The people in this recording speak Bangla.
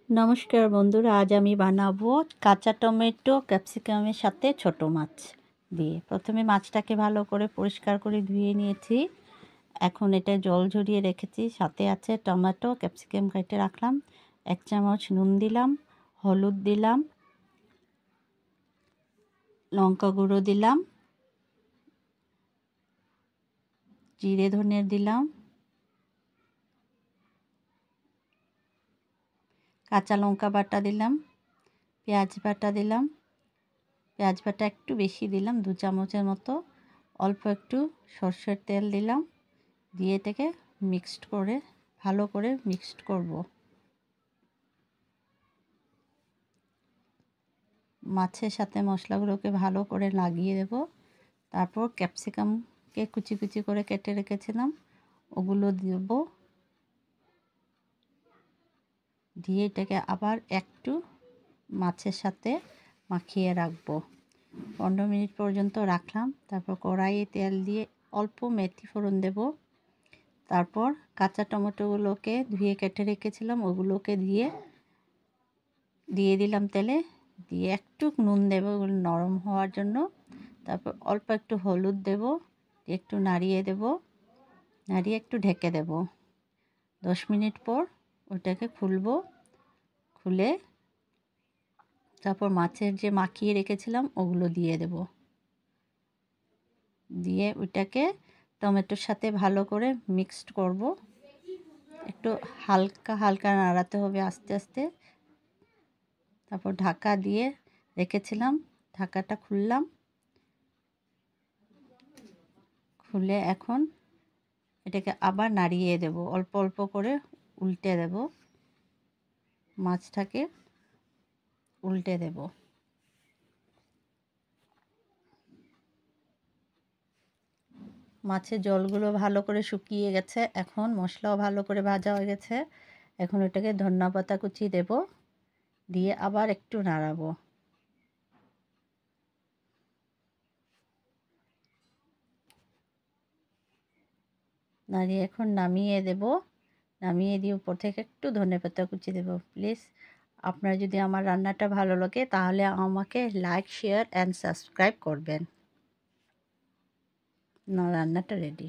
নমস্কার বন্ধুরা, আজ আমি বানাবো কাঁচা টমেটো ক্যাপসিকামের সাথে ছোট মাছ দিয়ে। প্রথমে মাছটাকে ভালো করে পরিষ্কার করে ধুয়ে নিয়েছি। এখন এটা জল ঝরিয়ে রেখেছি। সাথে আছে টমেটো, ক্যাপসিকাম কেটে রাখলাম। 1 চামচ নুন দিলাম, হলুদ দিলাম, লঙ্কা গুঁড়ো দিলাম, জিরে ধনে দিলাম, কাঁচা লঙ্কা বাটা দিলাম, পেঁয়াজ বাটা দিলাম। পেঁয়াজ বাটা একটু বেশি দিলাম, 2 চামচের মতো। অল্প একটু সরষের তেল দিলাম, দিয়ে এটাকে ভালো করে মিক্সড করব। মাছের সাথে মশলাগুলোকে ভালো করে লাগিয়ে দেব। তারপর ক্যাপসিকামকে কুচি কুচি করে কেটে রেখেছিলাম, ওগুলো দেব। দিয়ে এটাকে আবার একটু মাছের সাথে মাখিয়ে রাখবো। 15 মিনিট পর্যন্ত রাখলাম। তারপর কড়াইয়ে তেল দিয়ে অল্প মেথি ফোড়ন দেব। তারপর কাঁচা টমেটোগুলোকে ধুয়ে কেটে রেখেছিলাম, ওগুলোকে দিয়ে দিলাম তেলে। দিয়ে একটু নুন দেব ওগুলো নরম হওয়ার জন্য। তারপর অল্প একটু হলুদ দেব, একটু নাড়িয়ে দেব, নাড়িয়ে একটু ঢেকে দেব। 10 মিনিট পর ওটাকে খুলে তারপর মাছের যে মাখিয়ে রেখেছিলাম ওগুলো দিয়ে দেব। দিয়ে ওইটাকে টমেটোর সাথে ভালো করে মিক্সড করব। একটু হালকা হালকা নাড়াতে হবে আস্তে আস্তে। তারপর ঢাকা দিয়ে রেখেছিলাম, ঢাকাটা খুলে এখন এটাকে আবার নাড়িয়ে দেব, অল্প অল্প করে উল্টে দেব, মাছটাকে উল্টে দেব। মাছের জলগুলো ভালো করে শুকিয়ে গেছে, এখন মশলাও ভালো করে ভাজা হয়ে গেছে। এখন এটাকে ধনিয়া কুচি দেব, দিয়ে আবার একটু নাড়াবো। নাড়িয়ে এখন নামিয়ে দেব। নামিয়ে দিয়ে উপর থেকে একটু ধনেপাতা কুচি দেব। প্লিজ আপনারা যদি আমার রান্নাটা ভালো লাগে তাহলে আমাকে লাইক, শেয়ার অ্যান্ড সাবস্ক্রাইব করবেন। না, রান্নাটা রেডি।